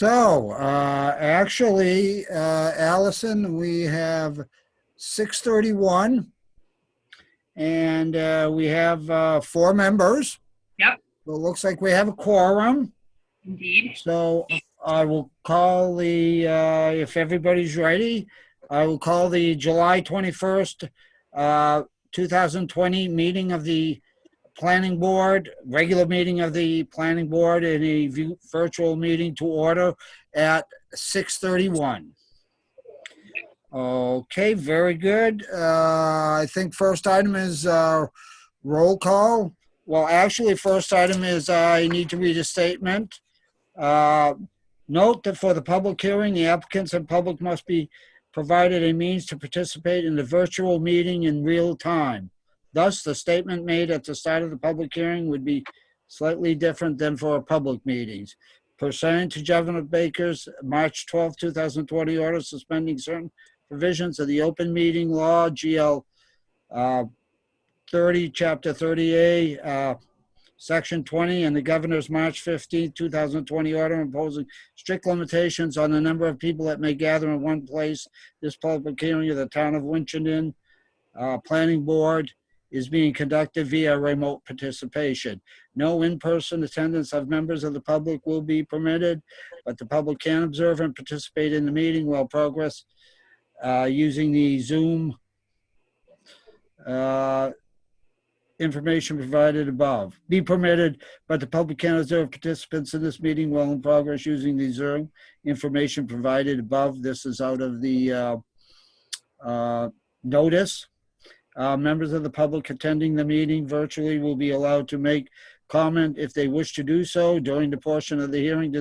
Actually, Allison, we have 6:31 and we have 4 members. Yep. So it looks like we have a quorum. Indeed. So I will call if everybody's ready, I will call the July 21st, 2020 meeting of the Planning Board, regular meeting of the Planning Board and a virtual meeting to order at 6:31. Okay, very good. I think first item is roll call. Well, actually, first item is I need to read a statement. Note that for the public hearing, the applicants and public must be provided a means to participate in the virtual meeting in real time. Thus, the statement made at the start of the public hearing would be slightly different than for public meetings. Pursuant to Governor Baker's March 12, 2020 order suspending certain provisions of the open meeting law, GL 30, Chapter 30A, Section 20, and the Governor's March 15, 2020 order imposing strict limitations on the number of people that may gather in one place. This public hearing of the town of Winchendon Planning Board is being conducted via remote participation. No in-person attendance of members of the public will be permitted, but the public can observe and participate in the meeting while progress using the Zoom information provided above. Be permitted, but the public can observe participants in this meeting while in progress using the Zoom information provided above. This is out of the notice. Members of the public attending the meeting virtually will be allowed to make comment if they wish to do so during the portion of the hearing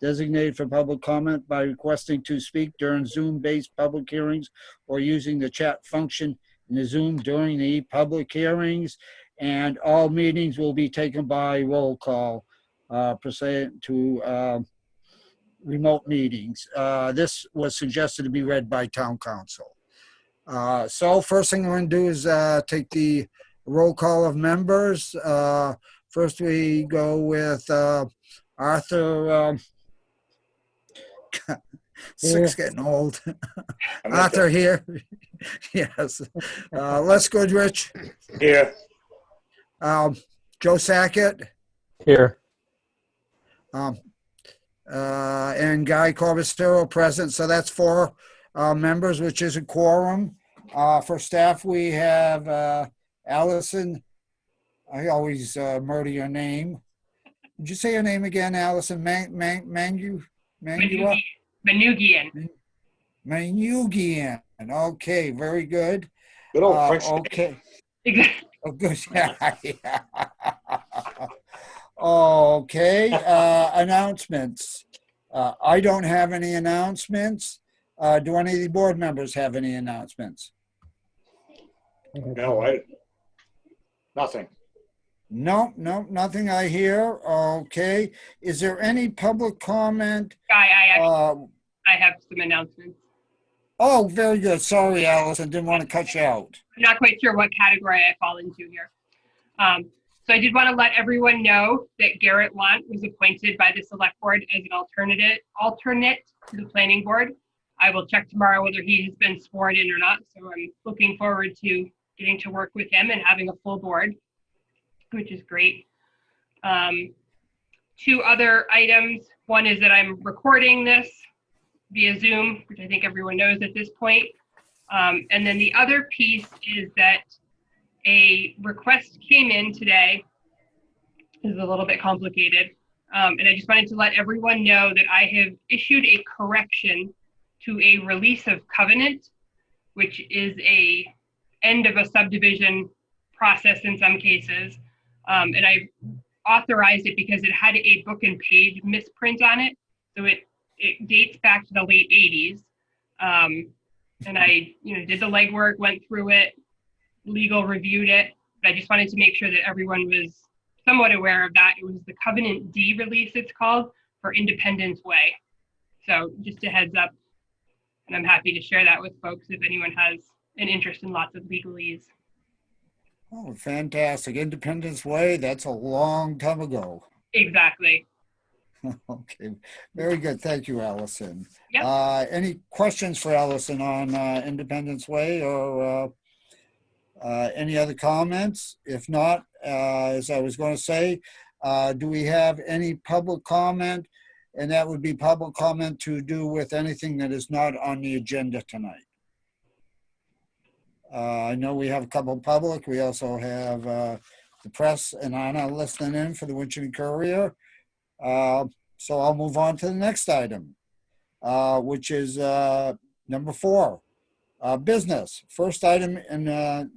designated for public comment by requesting to speak during Zoom-based public hearings or using the chat function in the Zoom during the public hearings. And all meetings will be taken by roll call pursuant to remote meetings. This was suggested to be read by town council. So first thing we're going to do is take the roll call of members. First we go with Arthur. Six getting old. Arthur here. Yes. Les Goodrich. Here. Joe Sackett. Here. And Guy Corbistero present. So that's 4 members, which is a quorum. For staff, we have Allison. I always murder your name. Did you say your name again, Allison? Manugian. Manugian. Okay, very good. Good old French. Okay. Oh, good. Okay. Announcements. I don't have any announcements. Do any of the board members have any announcements? No, nothing. No, nothing I hear. Okay. Is there any public comment? I have some announcements. Oh, very good. Sorry, Allison. Didn't want to cut you out. I'm not quite sure what category I fall into here. So I did want to let everyone know that Garrett Lant was appointed by the select board as an alternate to the planning board. I will check tomorrow whether he has been sworn in or not. So I'm looking forward to getting to work with him and having a full board, which is great. 2 other items. One is that I'm recording this via Zoom, which I think everyone knows at this point. And then the other piece is that a request came in today. This is a little bit complicated. And I just wanted to let everyone know that I have issued a correction to a release of covenant, which is a end of a subdivision process in some cases. And I authorized it because it had a book and page misprint on it. So it dates back to the late 80s. And I did the legwork, went through it, legal reviewed it. But I just wanted to make sure that everyone was somewhat aware of that. It was the Covenant D release, it's called, for Independence Way. So just a heads up. And I'm happy to share that with folks if anyone has an interest in lots of legalese. Oh, fantastic. Independence Way, that's a long time ago. Exactly. Okay, very good. Thank you, Allison. Yep. Any questions for Allison on Independence Way or any other comments? If not, as I was going to say, do we have any public comment? And that would be public comment to do with anything that is not on the agenda tonight. I know we have a couple of public. We also have the press and Anna listening in for the Winchton Courier. So I'll move on to the next item, which is number 4, business. First item in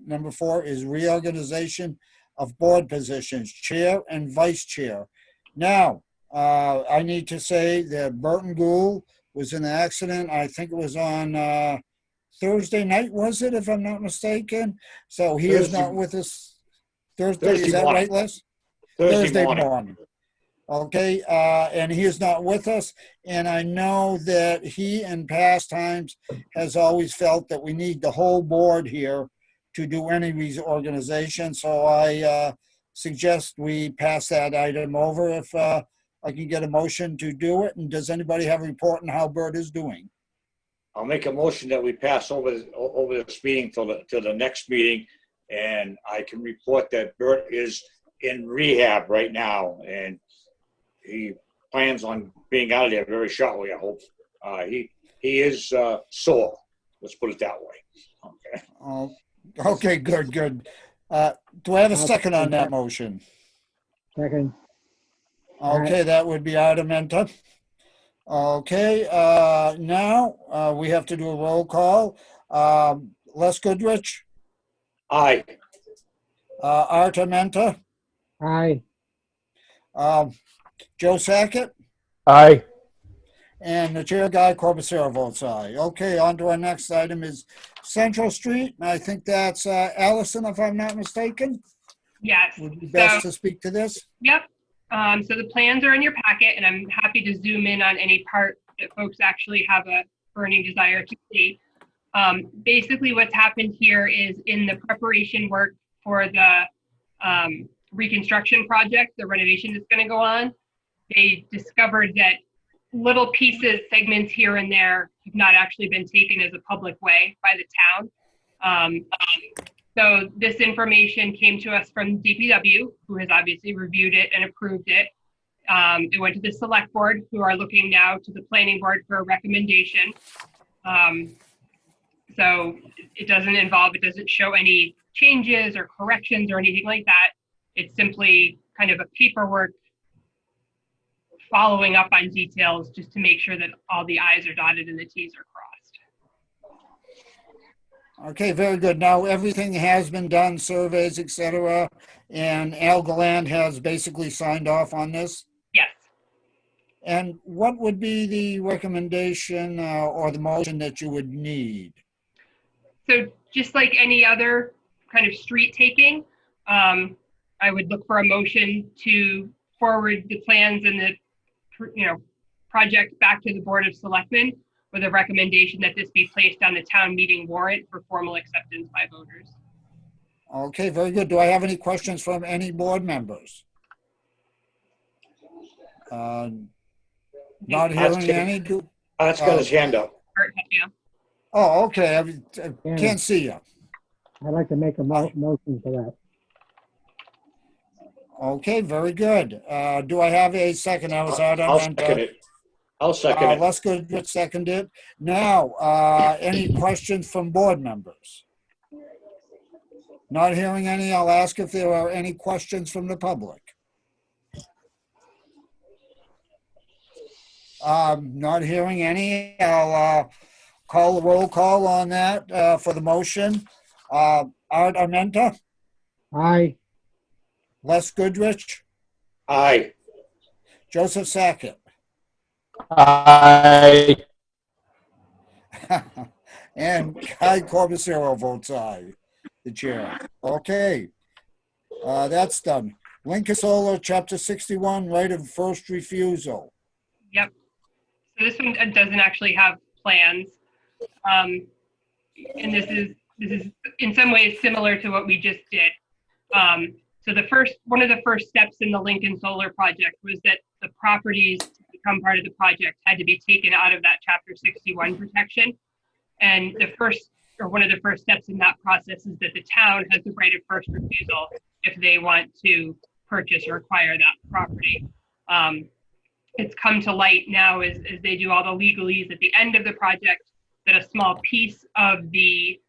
number 4 is reorganization of board positions, chair and vice chair. Now, I need to say that Burton Gould was in an accident. I think it was on Thursday night, was it, if I'm not mistaken? So he is not with us Thursday. Is that right, Les? Thursday morning. Okay, and he is not with us. And I know that he in past times has always felt that we need the whole board here to do any reorganization. So I suggest we pass that item over if I can get a motion to do it. And does anybody have a report on how Bert is doing? I'll make a motion that we pass over this meeting till the next meeting, and I can report that Bert is in rehab right now, and he plans on being out of there very shortly, I hope. He is sore. Let's put it that way. Okay. Okay, good. Do I have a second on that motion? Second. Okay, that would be Artementa. Okay, now we have to do a roll call. Les Goodrich, Aye. Artementa, Aye. Joe Sackett, Aye. and the chair, Guy Corbacero, votes aye. Okay, on to our next item is Central Street. And I think that's Allison, if I'm not mistaken. Yes. Would be best to speak to this. Yep. So the plans are in your packet, and I'm happy to zoom in on any part that folks actually have a burning desire to see. Basically, what's happened here is in the preparation work for the reconstruction project, the renovation that's going to go on, they discovered that little pieces, segments here and there have not actually been taken as a public way by the town. So this information came to us from DPW, who has obviously reviewed it and approved it. It went to the select board, who are looking now to the planning board for a recommendation. So it doesn't show any changes or corrections or anything like that. It's simply kind of a paperwork following up on details just to make sure that all the I's are dotted and the T's are crossed. Okay, very good. Now, everything has been done, surveys, et cetera, and Al Galland has basically signed off on this? Yes. And what would be the recommendation or the motion that you would need? So just like any other kind of street taking, I would look for a motion to forward the plans and the project back to the Board of Selectmen with a recommendation that this be placed on the town meeting warrant for formal acceptance by voters. Okay, very good. Do I have any questions from any board members? Not hearing any? Art's got his hand up. Yeah. Oh, okay. I can't see you. I'd like to make a motion for that. Okay, very good. Do I have a second? I was out I'll on. second it. I'll second it. Les Goodrich seconded. Now, any questions from board members? Not hearing any, I'll ask if there are any questions from the public. Not hearing any, I'll call a roll call on that for the motion. Art Armenta, Aye. Les Goodrich, Aye. Joseph Sackett, Aye. and Guy Corbacero votes aye, the chair. Okay, that's done. Lincoln Solar, Chapter 61, right of first refusal. Yep. So this one doesn't actually have plans. And this is in some ways similar to what we just did. So one of the first steps in the Lincoln Solar project was that the properties become part of the project had to be taken out of that Chapter 61 protection. And the first, or one of the first steps in that process is that the town has the right of first refusal if they want to purchase or acquire that property. It's come to light now as they do all the legalese at the end of the project that a small piece of the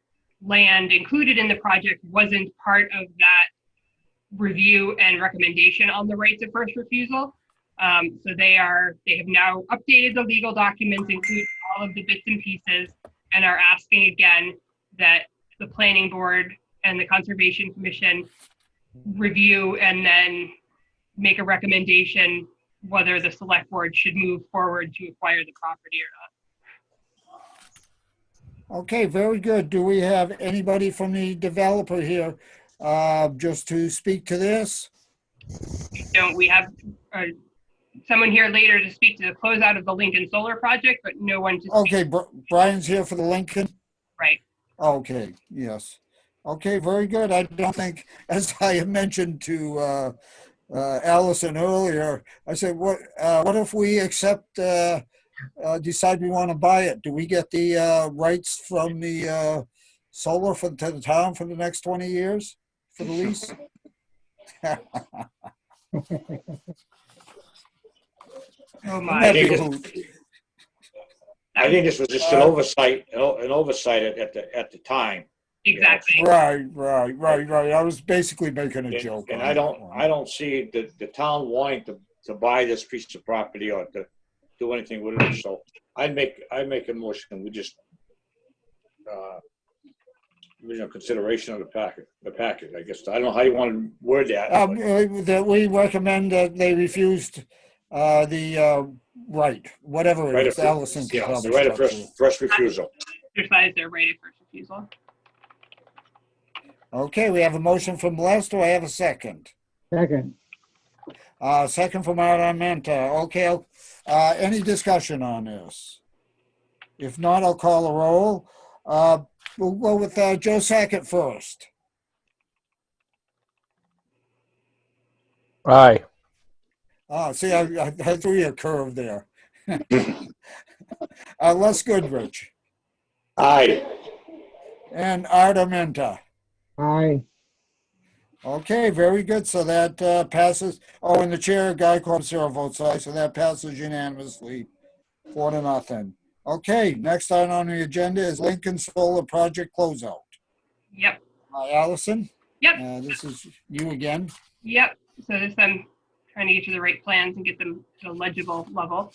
land included in the project wasn't part of that review and recommendation on the rights of first refusal. So they have now updated the legal documents, include all of the bits and pieces, and are asking again that the planning board and the conservation commission review and then make a recommendation whether the select board should move forward to acquire the property or not. Okay, very good. Do we have anybody from the developer here just to speak to this? Don't we have someone here later to speak to the closeout of the Lincoln Solar project, but no one to Okay, Brian's here for the Lincoln? Right. Okay, yes. Okay, very good. I don't think, as I had mentioned to Allison earlier, I said, what if we decide we want to buy it? Do we get the rights from the solar to the town for the next 20 years for the lease? Oh my. I think this was just an oversight at the time. Exactly. Right. I was basically making a joke. And I don't see the town wanting to buy this piece of property or to do anything with it. So I'd make a motion. We just consideration of the packet. I guess I don't know how you want to word that. That we recommend that they refused the right, whatever it is. Allison can the probably right of talk to it. first refusal. Exercise their right of first refusal. Okay, we have a motion from Les. Do I have a second? Second. Second from Art Armenta. Okay, any discussion on this? If not, I'll call a roll. We'll go with Joe Sackett first. Aye. See, I threw you a curve there. Les Goodrich Aye. and Art Armenta. Aye. Okay, very good. So that passes. Oh, and the chair, Guy Corpsero votes aye, so that passes unanimously, 4-0. Okay, next item on the agenda is Lincoln Solar Project closeout. Yep. Allison? Yep. This is you again. Yep. So this I'm trying to get you the right plans and get them to a legible level.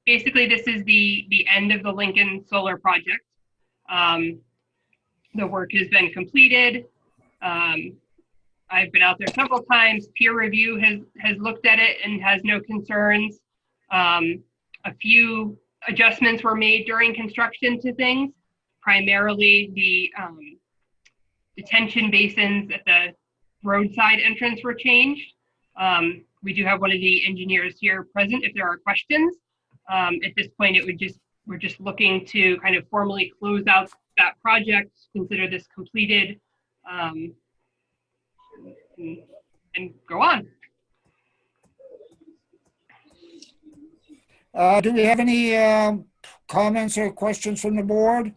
Basically, this is the end of the Lincoln Solar project. The work has been completed. I've been out there several times. Peer review has looked at it and has no concerns. A few adjustments were made during construction to things. Primarily, the detention basins at the roadside entrance were changed. We do have one of the engineers here present if there are questions. At this point, we're just looking to kind of formally close out that project, consider this completed, and go on. Do we have any comments or questions from the board?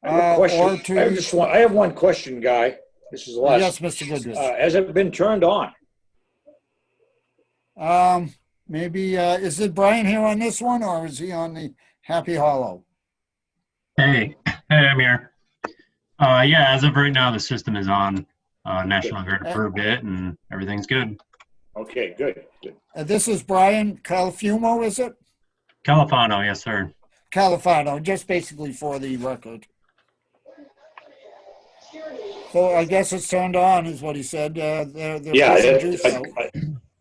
I have a question. I have one question, Guy. This is Les. Yes, Mr. Goodrich. Has it been turned on? Maybe, is it Brian here on this one, or is he on the Happy Hollow? Hey, I'm here. Yeah, as of right now, the system is on. National Grid approved it, and everything's good. Okay, good. This is Brian Calfumo, is it? Califano, yes, sir. Califano, just basically for the record. So I guess it's turned on, is what he said. They're Yeah, pushing juice out.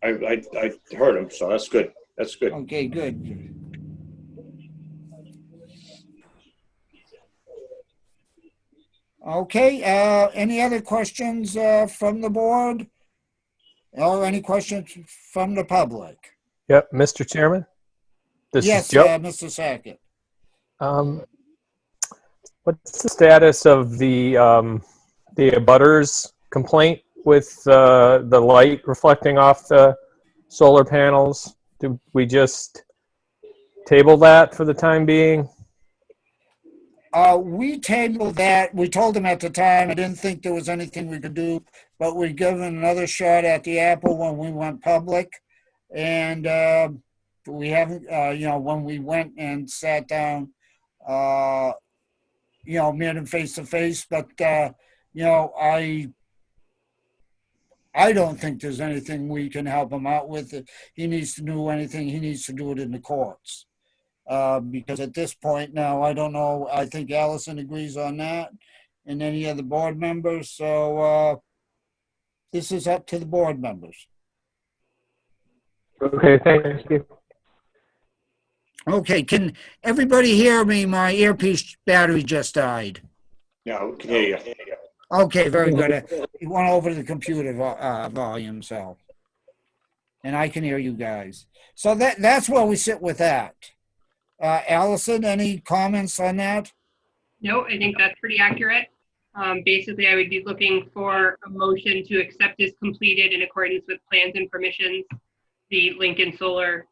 I heard him, so that's good. That's good. Okay, good. Okay, any other questions from the board? Or any questions from the public? Yep, Mr. Chairman. This Yes, is Joe. Mr. Sackett. What's the status of the abutters complaint with the light reflecting off the solar panels? Do we just table that for the time being? We tabled that. We told them at the time, I didn't think there was anything we could do, but we given another shot at the apple when we went public. And we haven't, when we went and sat down, met him face to face. But, I don't think there's anything we can help him out with. If he needs to do anything, he needs to do it in the courts. Because at this point now, I don't know, I think Allison agrees on that and any other board members. So this is up to the board members. Okay, thank you. Okay, can everybody hear me? My earpiece battery just died. Yeah, we can hear you. Okay, very good. It went over to the computer volume, so. And I can hear you guys. So that's where we sit with that. Allison, any comments on that? No, I think that's pretty accurate. Basically, I would be looking for a motion to accept as completed in accordance with plans and permissions, the Lincoln Solar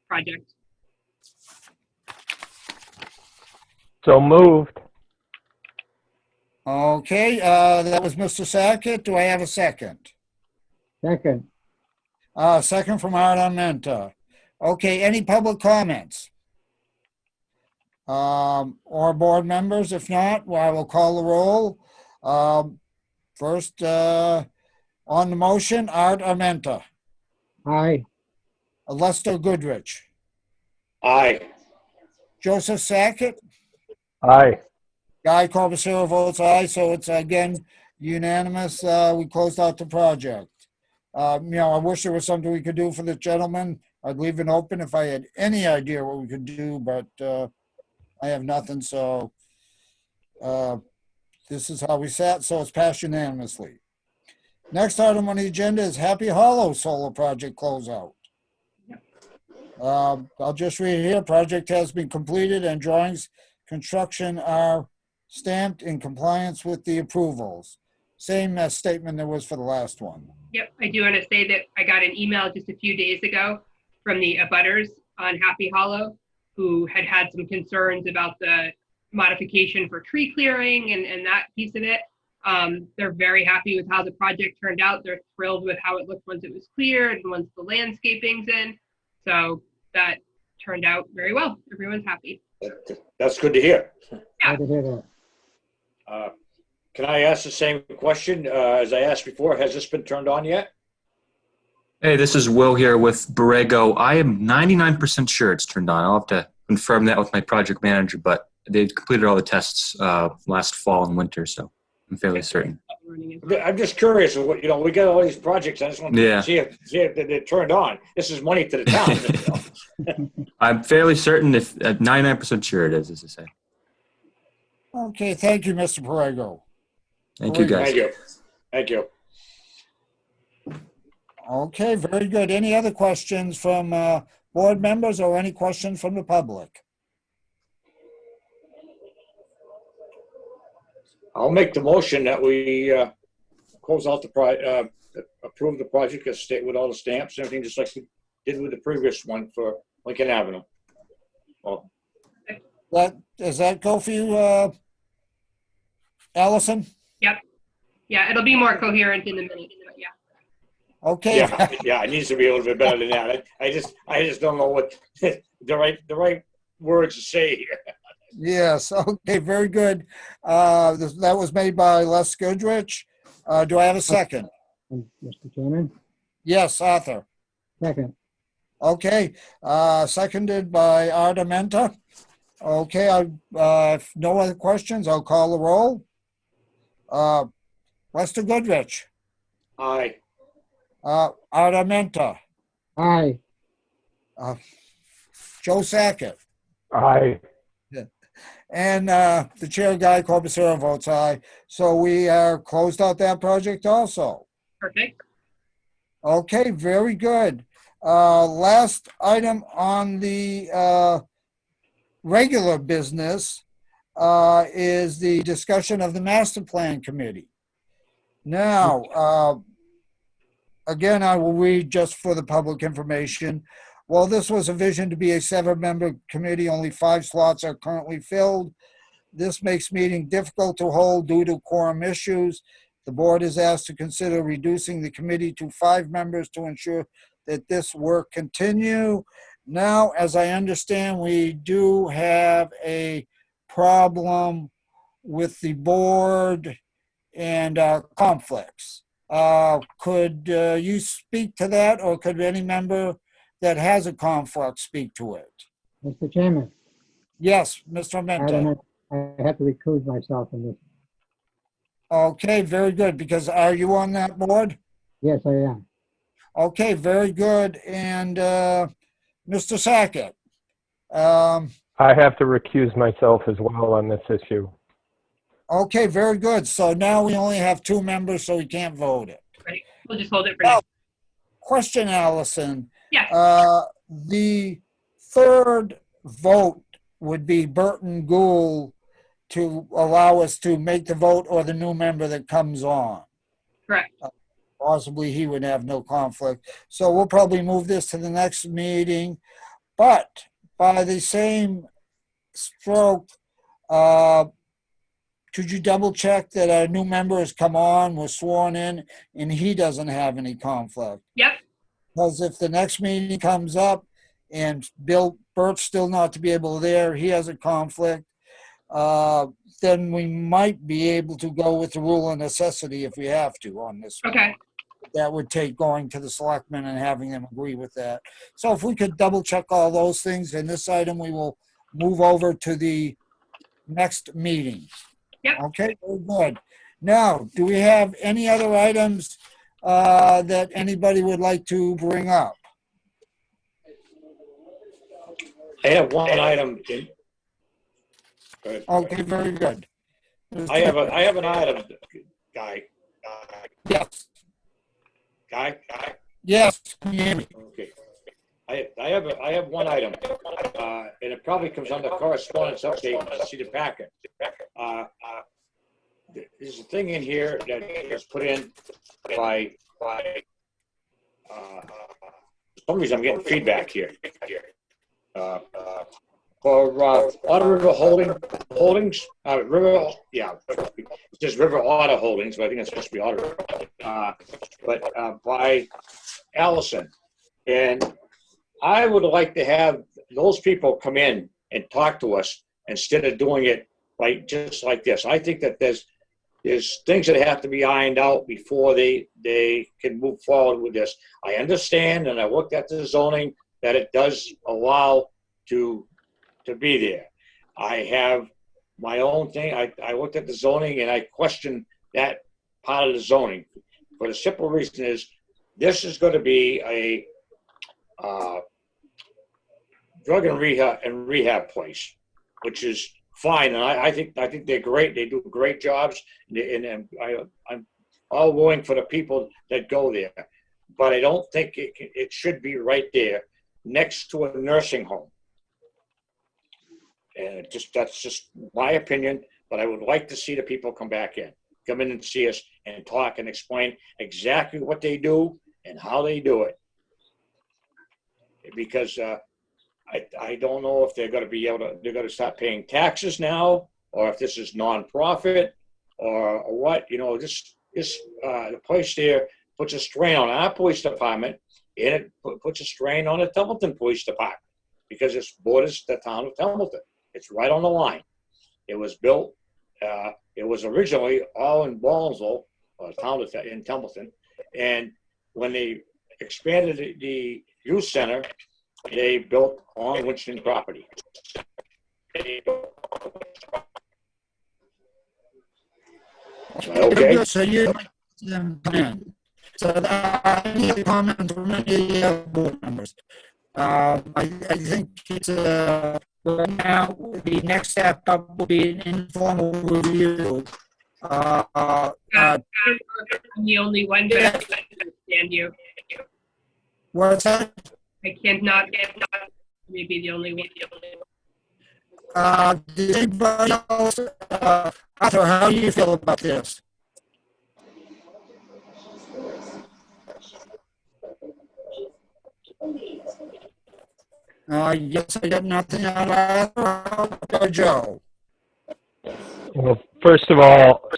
project. So moved. Okay, that was Mr. Sackett. Do I have a second? Second. Second from Art Armenta. Okay, any public comments? Or board members? If not, well, I will call the roll. First, on the motion, Art Armenta. Aye. Lester Goodrich. Aye. Joseph Sackett. Aye. Guy Corbacero votes aye, so it's again unanimous. We closed out the project. I wish there was something we could do for the gentleman. I'd leave it open if I had any idea what we could do, but I have nothing. So this is how we sat. So it's passed unanimously. Next item on the agenda is Happy Hollow Solar Project closeout. I'll just read here. Project has been completed and drawings construction are stamped in compliance with the approvals. Same statement there was for the last one. Yep, I do want to say that I got an email just a few days ago from the abutters on Happy Hollow who had some concerns about the modification for tree clearing and that piece of it. They're very happy with how the project turned out. They're thrilled with how it looked once it was cleared and once the landscaping's in. So that turned out very well. Everyone's happy. That's good to hear. Yeah. Glad to hear that. Can I ask the same question as I asked before? Has this been turned on yet? Hey, this is Will here with Borrego. I am 99% sure it's turned on. I'll have to confirm that with my project manager, but they completed all the tests last fall and winter, so I'm fairly certain. I'm just curious. We got all these projects. I just want to see if they're turned on. This is money to the town. I'm fairly certain, if 99% sure it is, as I say. Okay, thank you, Mr. Borrego. Thank you, guys. Thank you. Thank you. Okay, very good. Any other questions from board members or any questions from the public? I'll make the motion that we close out approve the project with all the stamps and everything, just like we did with the previous one for Lincoln Avenue. Well, Does that go for you, Allison? Yep. Yeah, it'll be more coherent in a minute, but yeah. Okay. yeah, it needs to be a little bit better than that. I just don't know what the right words to say here. Yes. Okay. Very good. That was made by Les Goodrich. Do I have a second? Mr. Chairman, Yes, Arthur. second. Okay. Seconded by Art Armenta. Okay. If no other questions, I'll call the roll. Lester Goodrich. Aye. Art Armenta. Aye. Joe Sackett. Aye. And the chair, Guy Corbacero, votes aye. So we are closed out that project also. Perfect. Okay, very good. Last item on the regular business is the discussion of the master plan committee. Now, again, I will read just for the public information. While this was envisioned to be a 7-member committee, only 5 slots are currently filled. This makes meeting difficult to hold due to quorum issues. The board is asked to consider reducing the committee to 5 members to ensure that this work continue. Now, as I understand, we do have a problem with the board and conflicts. Could you speak to that, or could any member that has a conflict speak to it? Mr. Chairman, Yes, Mr. I Menta. don't know, I have to recuse myself from this. Okay, very good, because are you on that board? Yes, I am. Okay, very good. And Mr. Sackett? I have to recuse myself as well on this issue. Okay, very good. So now we only have 2 members, so we can't vote it. Right. We'll just hold it for Oh, now. question, Allison. Yes. The third vote would be Burton Gould to allow us to make the vote, or the new member that comes on. Correct. Possibly he would have no conflict. So we'll probably move this to the next meeting. But by the same stroke, could you double check that our new member has come on, was sworn in, and he doesn't have any conflict? Yep. Because if the next meeting comes up and Bert's still not to be able there, he has a conflict, then we might be able to go with the rule of necessity if we have to on this one. Okay. That would take going to the selectmen and having them agree with that. So if we could double check all those things, in this item, we will move over to the next meeting. Yep. Okay, very good. Now, do we have any other items that anybody would like to bring up? I have one item. Go ahead. Okay, very good. I have an item, Guy. Yes, can you hear me? Okay. I have one item, and it probably comes under correspondence update, see the packet. There's a thing in here that was put in by, for some reason I'm getting feedback here. For Auto River Holdings, it's just River Auto Holdings, but I think it's supposed to be Auto River. But by Allison. And I would like to have those people come in and talk to us instead of doing it just like this. I think that there's things that have to be ironed out before they can move forward with this. I understand, and I looked at the zoning, that it does allow to be there. I have my own thing. I looked at the zoning and I questioned that part of the zoning. For the simple reason is, this is going to be a drug and rehab place, which is fine. And I think they're great. They do great jobs, and I'm all willing for the people that go there. But I don't think it should be right there next to a nursing home. And that's just my opinion, but I would like to see the people come in and see us and talk and explain exactly what they do and how they do it. Because I don't know if they're going to start paying taxes now, or if this is nonprofit or what. You know, the place there puts a strain on our police department, and it puts a strain on the Templeton Police Department, because it borders the town of Templeton. It's right on the line. It was built, it was originally all in Ballsville, or town in Templeton. And when they expanded the youth center, they built on Winston property. Okay. So you so I need a comment from any board members. I think it's right now the next step up will be an informal review. I'm the only one, but I can understand you. What's that? I cannot maybe the only one. Does anybody else, Arthur, how do you feel about this? Yes, I got nothing on that. Joe. Well, first of all,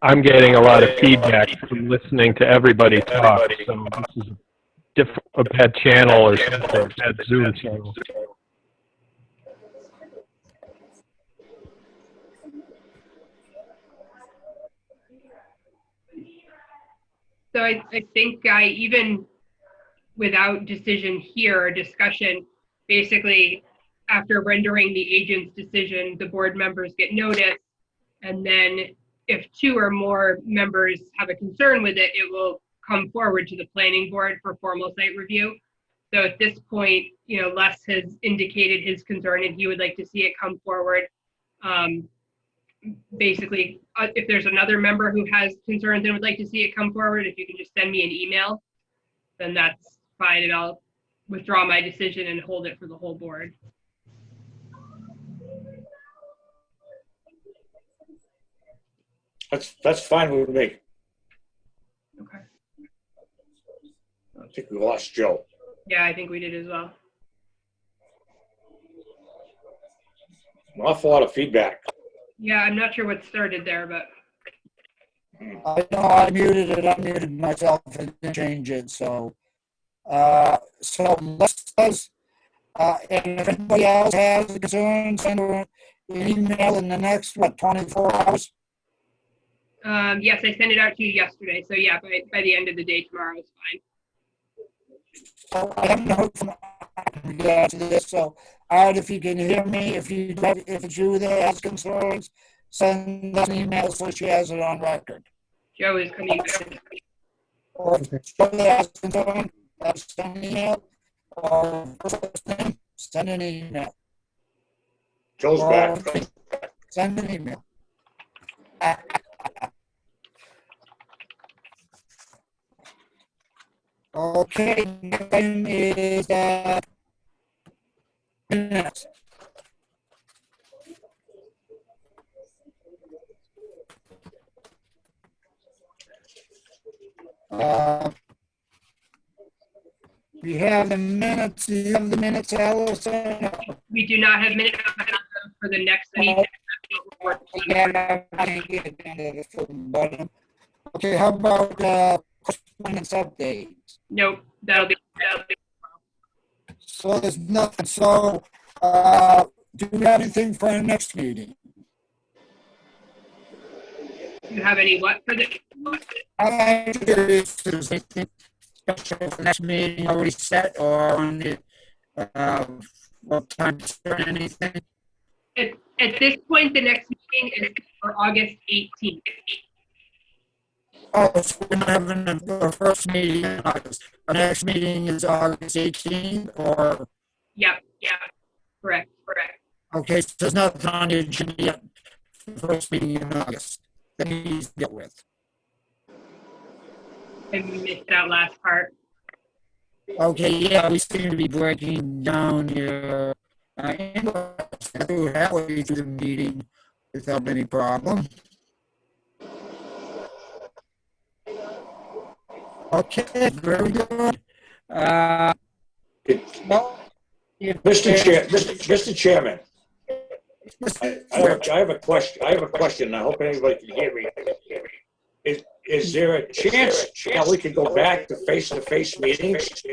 I'm getting a lot of feedback from listening to everybody talk, so this is a bad channel or something, a bad Zoom channel. So I think, Guy, even without decision here or discussion, basically after rendering the agent's decision, the board members get notice. And then if 2 or more members have a concern with it, it will come forward to the planning board for formal site review. So at this point, Les has indicated his concern and he would like to see it come forward. Basically, if there's another member who has concerns and would like to see it come forward, if you can just send me an email, then that's fine, and I'll withdraw my decision and hold it for the whole board. That's fine with me. Okay. I think we lost Joe. Yeah, I think we did as well. An awful lot of feedback. Yeah, I'm not sure what started there, but I know I muted it, unmuted myself and didn't change it, so. So let's, and if anybody else has a concern, send her an email in the next, 24 hours? yes, I sent it out to you yesterday. So yeah, by the end of the day tomorrow is fine. So I haven't heard from regards to this, so Art, if you can hear me, if it's you that has concerns, send us an email so she has it on record. Joe is coming back. Or if somebody has a concern, send an email, or first name, send an email. Joe's back. Send an email. Okay, next item is minutes. We have the minutes. Do you have the minutes, Allison? We do not have minutes for the next meeting. Okay, how about correspondence updates? Nope, that'll be. So there's nothing. So do we have anything for our next meeting? Do you have any what for the? I'm curious, is anything special for the next meeting already set, or on the what time or anything? At this point, the next meeting is for August 18th. Oh, so we're not having the first meeting in August. Our next meeting is August 18th, or? Yep, correct. Okay, so there's nothing on the agenda yet for the first meeting in August that needs to deal with. I missed that last part. Okay, yeah, we seem to be breaking down here. We're halfway through the meeting without any problem. Okay, very good. Well, Mr. Chairman, I have a question. I hope anybody can hear me. Is there a chance that we could go back to face-to-face meetings?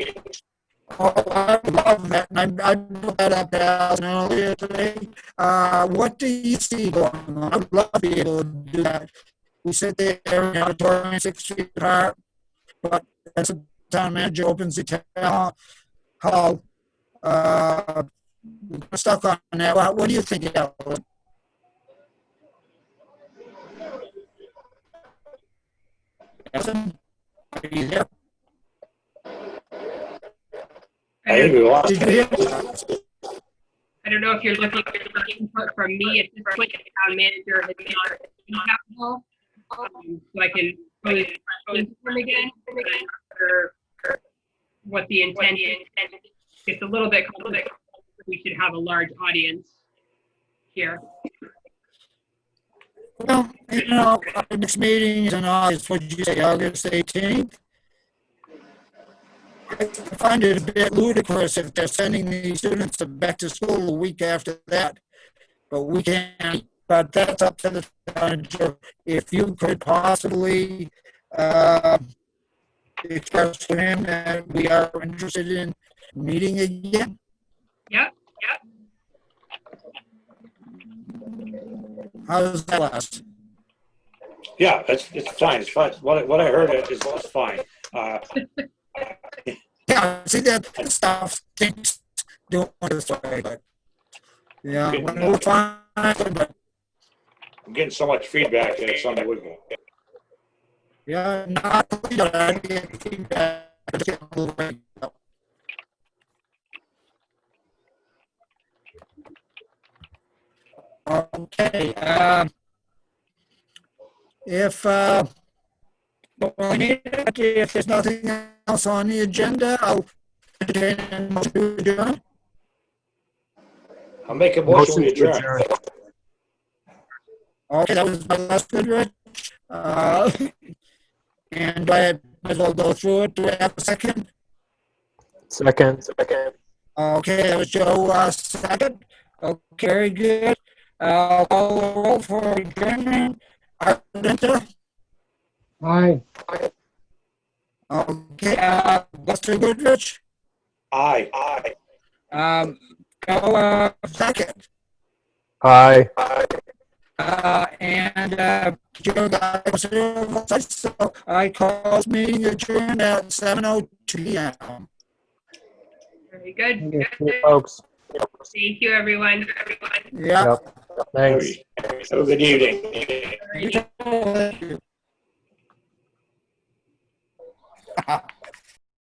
Oh, I love that. And I brought that up to Allison earlier today. What do you see going on? I'd love to be able to do that. We sit there in the auditorium 6 feet apart, but as the town manager opens the town hall, we're stuck on that. What do you think, Allison? Allison, are you there? I think we lost Did you hear me? I don't know if you're looking for input from me at this point. The town manager has been on the capital, so I can pose them again or what the intent is. It's a little bit complicated. We should have a large audience here. Well, our next meeting is in August. What did you say, August 18th? I find it a bit ludicrous if they're sending these students back to school a week after that, but we can't. But that's up to the manager. If you could possibly express to him that we are interested in meeting again. Yep. How's that last? Yeah, it's fine. It's fine. What I heard is fine. Yeah, see that stuff things doing this way, but yeah, when we're fine, but I'm getting so much feedback that it's unbelievable. yeah, not I get feedback. Okay, if if there's nothing else on the agenda, I'll entertain a motion to adjourn. I'll make a motion to adjourn. Okay, that was my last good, Rich. And I might as well go through it. Do I have a second? Second. Okay, that was Joe, second. Okay, very good. I'll call the roll for adjournment. Arthur, Aye. okay, Buster Goodrich, Aye. Joe, second. Aye. And Joe, so I call this meeting adjourned at 7:02 p.m. Very good. Thank you. Folks. Thank you, everyone. Yeah. Yep. Thanks. Have a good evening. Thank you.